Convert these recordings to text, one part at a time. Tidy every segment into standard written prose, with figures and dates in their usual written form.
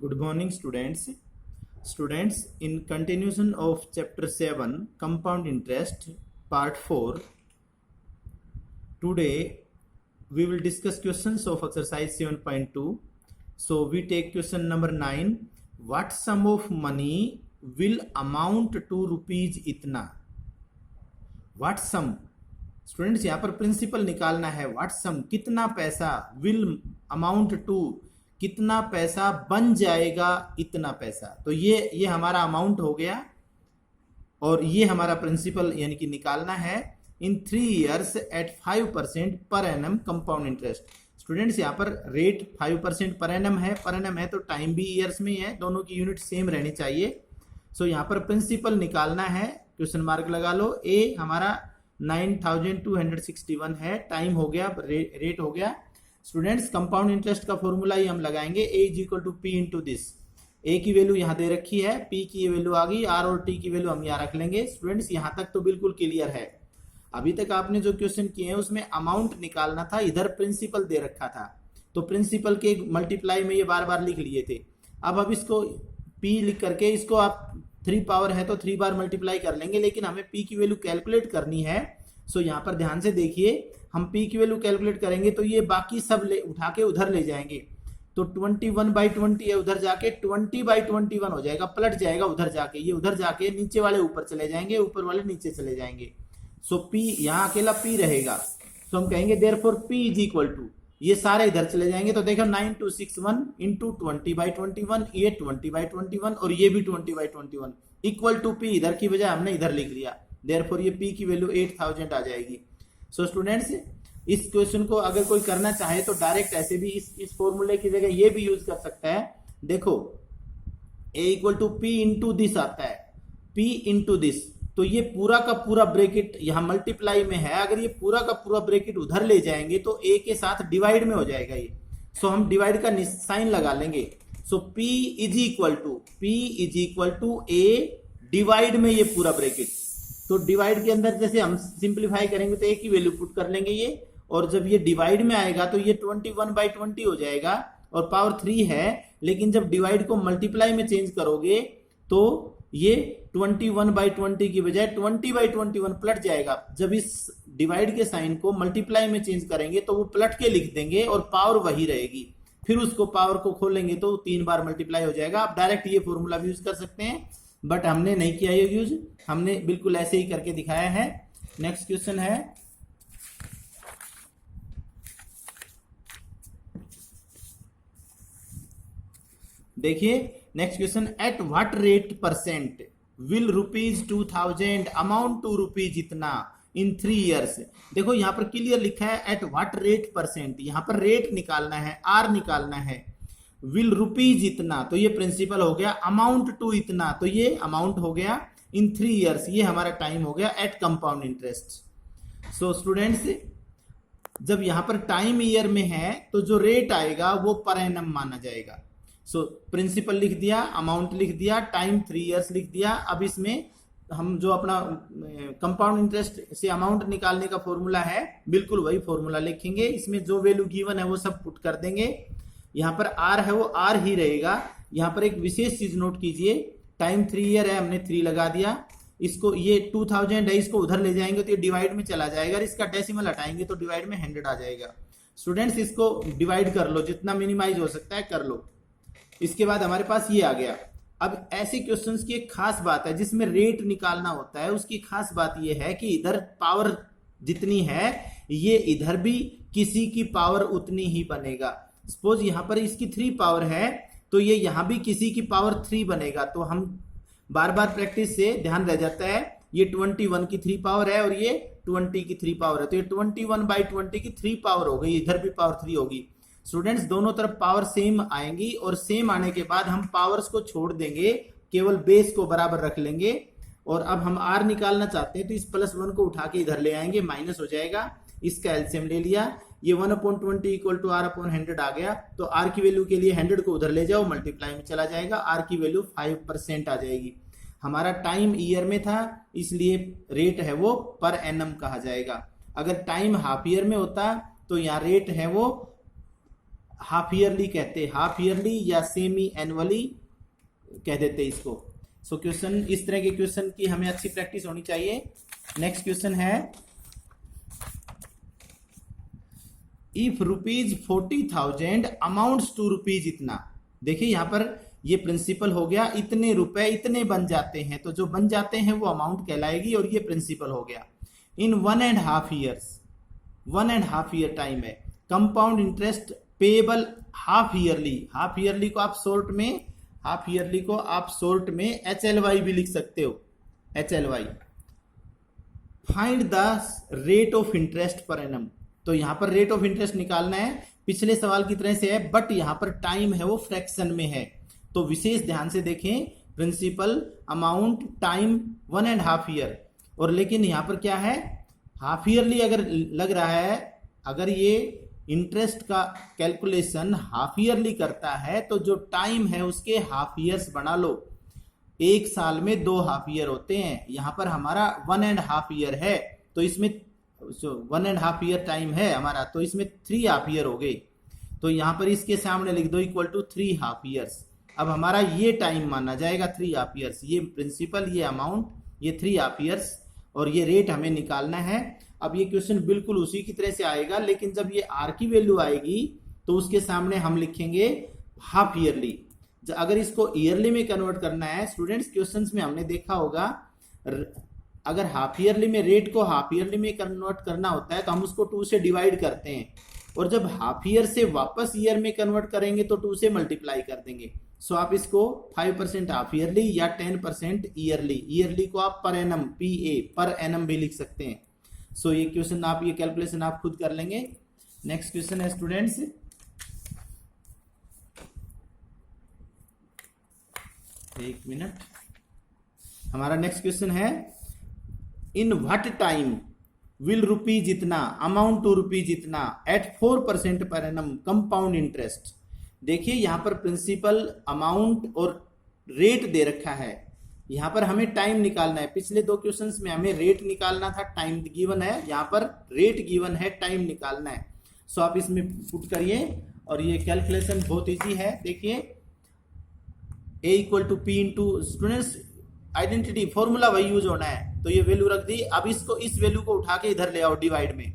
Good morning, students. Students, in continuation of chapter 7, compound interest, part 4, today we will discuss questions of exercise 7.2. So we take question number 9. What sum of money will amount to rupees इतना? What sum? Students यहाँ पर principal निकालना है. What सम, कितना पैसा, will amount to, कितना पैसा बन जाएगा, इतना पैसा. तो ये हमारा अमाउंट हो गया और ये हमारा प्रिंसिपल यानी कि निकालना है इन 3 years एट 5% पर एनम कंपाउंड इंटरेस्ट. स्टूडेंट्स यहाँ पर रेट 5% पर एनम है. पर एनम है तो टाइम भी ईयर्स में ही है, दोनों की यूनिट सेम रहनी चाहिए. सो यहाँ पर प्रिंसिपल निकालना है. क्वेश्चन मार्क लगा लो. ए हमारा 9261 है. टाइम हो गया, रेट हो गया. स्टूडेंट्स कंपाउंड इंटरेस्ट का फॉर्मूला ही हम लगाएंगे. A is equal to P into this. A की वैल्यू यहाँ दे रखी है, पी की वैल्यू आ गई, आर और टी की वैल्यू हम यहाँ रख लेंगे. स्टूडेंट्स यहाँ तक तो बिल्कुल क्लियर है. अभी तक आपने जो क्वेश्चन किए हैं उसमें अमाउंट निकालना था, इधर प्रिंसिपल दे रखा था तो प्रिंसिपल के मल्टीप्लाई में ये बार बार लिख लिए थे. अब इसको पी लिख करके इसको आप 3 पावर है तो 3 बार मल्टीप्लाई कर लेंगे, लेकिन हमें पी की वैल्यू कैलकुलेट करनी है. सो यहाँ पर ध्यान से देखिए, हम पी की वैल्यू कैलकुलेट करेंगे तो ये बाकी सब उठा के उधर ले जाएंगे. तो 21/20 है, उधर जाके 20/21 हो जाएगा, पलट जाएगा उधर जाके. ये उधर जाके नीचे वाले ऊपर चले जाएंगे, ऊपर वाले नीचे चले जाएंगे. सो पी यहाँ अकेला पी रहेगा. तो हम कहेंगे therefore P is equal to, ये सारे इधर चले जाएंगे. तो देखो 9261 इंटू 20/21, ये 20/21 और ये भी 20/21 इक्वल टू पी. इधर की बजाय हमने इधर लिख लिया. देयरफॉर ये पी की वैल्यू 8000 आ जाएगी. सो स्टूडेंट्स, इस क्वेश्चन को अगर कोई करना चाहे तो डायरेक्ट ऐसे भी इस फॉर्मूले की जगह ये भी यूज कर सकता है. देखो A equal to P into this आता है, पी इंटू दिस. तो ये पूरा का पूरा ब्रैकेट यहाँ मल्टीप्लाई में है. अगर ये पूरा का पूरा ब्रैकेट उधर ले जाएंगे तो ए के साथ डिवाइड में हो जाएगा ये. सो हम डिवाइड का साइन लगा लेंगे. So P is equal to A divide में ये पूरा ब्रैकेट. तो डिवाइड के अंदर जैसे हम सिंप्लीफाई करेंगे तो ए की वैल्यू पुट कर लेंगे ये, और जब ये डिवाइड में आएगा तो ये 21/20 हो जाएगा और पावर 3 है. लेकिन जब डिवाइड को मल्टीप्लाई में चेंज करोगे तो ये 21/20 की बजाय 20/21 पलट जाएगा. जब इस डिवाइड के साइन को मल्टीप्लाई में चेंज करेंगे तो वो पलट के लिख देंगे और पावर वही रहेगी. फिर उसको पावर को खोलेंगे तो 3 बार मल्टीप्लाई हो जाएगा. आप डायरेक्ट ये फॉर्मूला भी यूज कर सकते हैं, बट हमने नहीं किया ये यूज, हमने बिल्कुल ऐसे ही करके दिखाया है. नेक्स्ट क्वेश्चन है, देखिए next question. At what rate percent will rupees 2000 amount to rupees इतना इन 3 years. देखो यहाँ पर क्लियर लिखा है एट व्हाट रेट परसेंट. यहाँ पर रेट निकालना है, आर निकालना है. विल रुपीज इतना, तो ये प्रिंसिपल हो गया. अमाउंट टू इतना, तो ये अमाउंट हो गया इन 3 years. ये हमारा टाइम हो गया at compound interest. So students, जब यहां पर टाइम ईयर में है तो जो रेट आएगा वो पर एनम माना जाएगा. सो प्रिंसिपल लिख दिया, अमाउंट लिख दिया, टाइम 3 years लिख दिया. अब इसमें हम जो अपना कंपाउंड इंटरेस्ट से अमाउंट निकालने का फॉर्मूला है बिल्कुल वही फॉर्मूला लिखेंगे. इसमें जो वैल्यू गिवन है वो सब पुट कर देंगे. यहाँ पर आर है वो आर ही रहेगा. यहाँ पर एक विशेष चीज नोट कीजिए, टाइम 3 year है, हमने 3 लगा दिया. इसको ये 2000 है, इसको उधर ले जाएंगे तो ये डिवाइड में चला जाएगा. इसका डेसिमल हटाएंगे तो डिवाइड में 100 आ जाएगा. स्टूडेंट्स, इसको डिवाइड कर लो, जितना मिनिमाइज हो सकता है कर लो. इसके बाद हमारे पास ये आ गया. अब ऐसे क्वेश्चंस की एक खास बात है जिसमें रेट निकालना होता है. उसकी खास बात यह है कि इधर पावर जितनी है ये इधर भी किसी की पावर उतनी ही बनेगा. सपोज यहां पर इसकी 3 पावर है तो ये यहां भी किसी की पावर 3 बनेगा. तो हम बार बार प्रैक्टिस से ध्यान रह जाता है, ये 21 की 3 पावर है और ये 20 की 3 पावर है. तो ये 21/20 की 3 पावर हो गई, इधर भी पावर 3 होगी. स्टूडेंट्स, दोनों तरफ पावर सेम आएंगी और सेम आने के बाद हम पावर्स को छोड़ देंगे, केवल बेस को बराबर रख लेंगे. और अब हम आर निकालना चाहते हैं तो इस +1 को उठा के इधर ले आएंगे, माइनस हो जाएगा. इसका एलसीएम ले लिया, ये 1/20 इक्वल टू R/100 आ गया. तो R की वैल्यू के लिए 100 को उधर ले जाओ, मल्टीप्लाई में चला जाएगा. R की वैल्यू 5% आ जाएगी. हमारा टाइम ईयर में था इसलिए रेट है वो पर एनम कहा जाएगा. अगर टाइम हाफ ईयर में होता तो यहाँ रेट है वो हाफ ईयरली कहते हैं, हाफ ईयरली या सेमी एनुअली कह देते हैं इसको। सो क्वेश्चन, इस तरह के क्वेश्चन की हमें अच्छी प्रैक्टिस होनी चाहिए। नेक्स्ट क्वेश्चन है, इफ ₹40,000 अमाउंट्स टू रुपीज इतना। देखिए यहां पर ये प्रिंसिपल हो गया, इतने रुपए इतने बन जाते हैं, तो जो बन जाते हैं वो अमाउंट कहलाएगी, और ये प्रिंसिपल हो गया। इन 1.5 years, 1.5 year टाइम है। Compound interest payable half yearly, half yearly को आप शॉर्ट में, हाफ ईयरली को आप शॉर्ट में HLY भी लिख सकते हो, HLY। Find the rate of interest per annum. तो यहां पर रेट ऑफ इंटरेस्ट निकालना है, पिछले सवाल की तरह से है, बट यहां पर टाइम है वो फ्रैक्शन में है। तो विशेष ध्यान से देखें, प्रिंसिपल, अमाउंट, टाइम 1.5 year, और लेकिन यहां पर क्या है, हाफ ईयरली अगर लग रहा है, अगर ये इंटरेस्ट का कैलकुलेशन हाफ ईयरली करता है तो जो टाइम है उसके हाफ ईयर्स बना लो। एक साल में 2 हाफ ईयर होते हैं, यहां पर हमारा 1.5 year है, तो इसमें 1.5 year टाइम है हमारा, तो इसमें 3 हाफ ईयर हो गए। तो यहां पर इसके सामने लिख दो इक्वल टू 3 हाफ ईयर्स। अब हमारा ये टाइम माना जाएगा 3 हाफ ईयर्स, ये प्रिंसिपल, ये अमाउंट, ये 3 हाफ ईयर्स, और ये रेट हमें निकालना है। अब ये क्वेश्चन बिल्कुल उसी की तरह से आएगा, लेकिन जब ये आर की वैल्यू आएगी तो उसके सामने हम लिखेंगे हाफ ईयरली। अगर इसको ईयरली में कन्वर्ट करना है, स्टूडेंट्स क्वेश्चंस में हमने देखा होगा, अगर हाफ ईयरली में रेट को हाफ ईयरली में कन्वर्ट करना होता है तो हम उसको 2 से डिवाइड करते हैं, और जब हाफ ईयर से वापस ईयर में कन्वर्ट करेंगे तो 2 से मल्टीप्लाई कर देंगे। सो आप इसको 5% हाफ ईयरली या 10% ईयरली, ईयरली को आप per annum, PA per annum भी लिख सकते हैं। सो ये क्वेश्चन आप, ये कैलकुलेशन आप खुद कर लेंगे। नेक्स्ट क्वेश्चन है स्टूडेंट्स, एक मिनट, हमारा नेक्स्ट क्वेश्चन है, in what time will rupees इतना अमाउंट टू रुपीज इतना एट 4% पर एनम कंपाउंड इंटरेस्ट। देखिए यहां पर प्रिंसिपल, अमाउंट और रेट दे रखा है, यहां पर हमें टाइम निकालना है। पिछले 2 क्वेश्चंस में हमें रेट निकालना था, टाइम गिवन है, यहां पर रेट गिवन है, टाइम निकालना है। सो आप इसमें पुट करिए, और ये कैलकुलेशन बहुत इजी है। देखिए A equal to P into, students identity formula वही यूज होना है, तो ये वैल्यू रख दी। अब इसको, इस वैल्यू को उठा के इधर ले आओ डिवाइड में।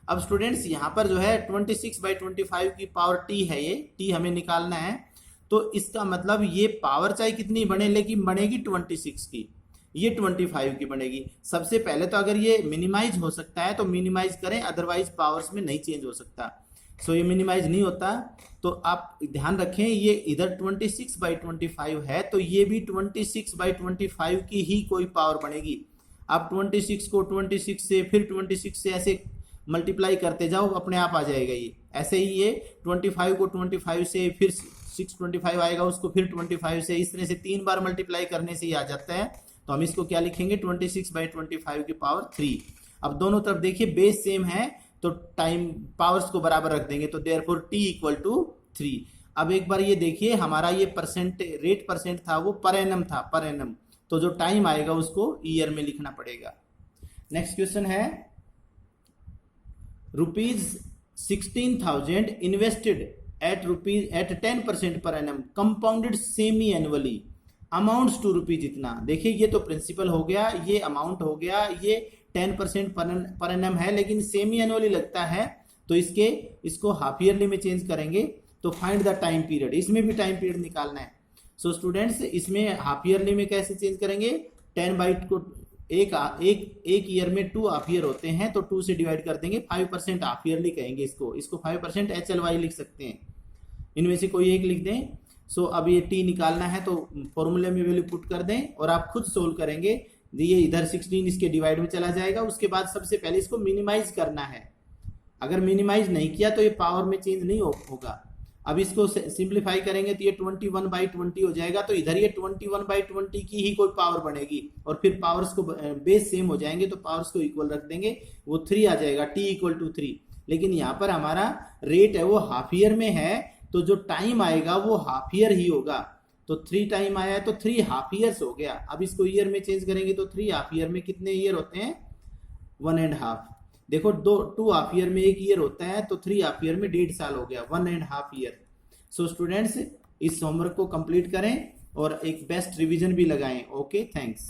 अब स्टूडेंट्स यहाँ पर जो है 26/25 की पावर t है, ये t हमें निकालना है, तो इसका मतलब ये पावर चाहे कितनी बने, लेकिन बनेगी 26 की, ये 25 की बनेगी। सबसे पहले तो अगर ये मिनिमाइज हो सकता है तो मिनिमाइज करें, अदरवाइज पावर्स में नहीं चेंज हो सकता। सो ये मिनिमाइज नहीं होता, तो आप ध्यान रखें, ये इधर 26/25 है, तो ये भी 26/25 की ही कोई पावर बनेगी। आप 26 को 26 से, फिर 26 से ऐसे मल्टीप्लाई करते जाओ, अपने आप आ जाएगा ये। ऐसे ही ये 25 को 25 से, फिर 625 आएगा, उसको फिर 25 से, इस तरह से 3 बार मल्टीप्लाई करने से ही आ जाता है। तो हम इसको क्या लिखेंगे, 26/25 की पावर 3। अब दोनों तरफ देखिए बेस सेम है, तो टाइम पावर्स को बराबर रख देंगे, तो देयरफॉर t इक्वल टू 3। अब एक बार ये देखिए, हमारा ये परसेंट, रेट परसेंट था वो पर एनम था, पर एनम, तो जो टाइम आएगा उसको ईयर में लिखना पड़ेगा। नेक्स्ट क्वेश्चन है, ₹16,000 इन्वेस्टेड एट 10% पर annum compounded semi annually amounts to rupees इतना। देखिए ये तो प्रिंसिपल हो गया, ये अमाउंट हो गया, ये 10% पर एनम है, लेकिन सेमी एनुअली लगता है, तो इसको हाफ ईयरली में चेंज करेंगे। तो फाइंड द टाइम पीरियड, इसमें भी टाइम पीरियड निकालना है। सो स्टूडेंट्स इसमें हाफ ईयरली में कैसे चेंज करेंगे, 10 को एक ईयर में 2 हाफ ईयर होते हैं, तो 2 से डिवाइड कर देंगे, 5% हाफ ईयरली कहेंगे इसको 5% HLY लिख सकते हैं, इनमें से कोई एक लिख दें। सो अब ये t निकालना है, तो फॉर्मूले में वैल्यू पुट कर दें, और आप खुद सोल्व करेंगे। ये इधर 16 इसके डिवाइड में चला जाएगा। उसके बाद सबसे पहले इसको मिनिमाइज करना है, अगर मिनिमाइज नहीं किया तो ये पावर में चेंज नहीं होगा। अब इसको सिंप्लीफाई करेंगे तो ये 21/20 हो जाएगा, तो इधर ये 21/20 की ही कोई पावर बनेगी, और फिर पावर्स को बेस सेम हो जाएंगे, तो पावर्स को इक्वल रख देंगे, वो 3 आ जाएगा, t इक्वल टू 3। लेकिन यहाँ पर हमारा रेट है वो हाफ ईयर में है, तो जो टाइम आएगा वो हाफ ईयर ही होगा। तो 3 टाइम आया है, तो 3 हाफ ईयर्स हो गया। अब इसको ईयर में चेंज करेंगे तो 3 हाफ ईयर में कितने ईयर होते हैं, 1.5। देखो 2.5 ईयर में 1 ईयर होता है, तो 3.5 ईयर में 1.5 साल हो गया, 1.5 ईयर। सो स्टूडेंट्स इस होमवर्क को कंप्लीट करें और एक बेस्ट रिवीजन भी लगाएं। Okay, thanks.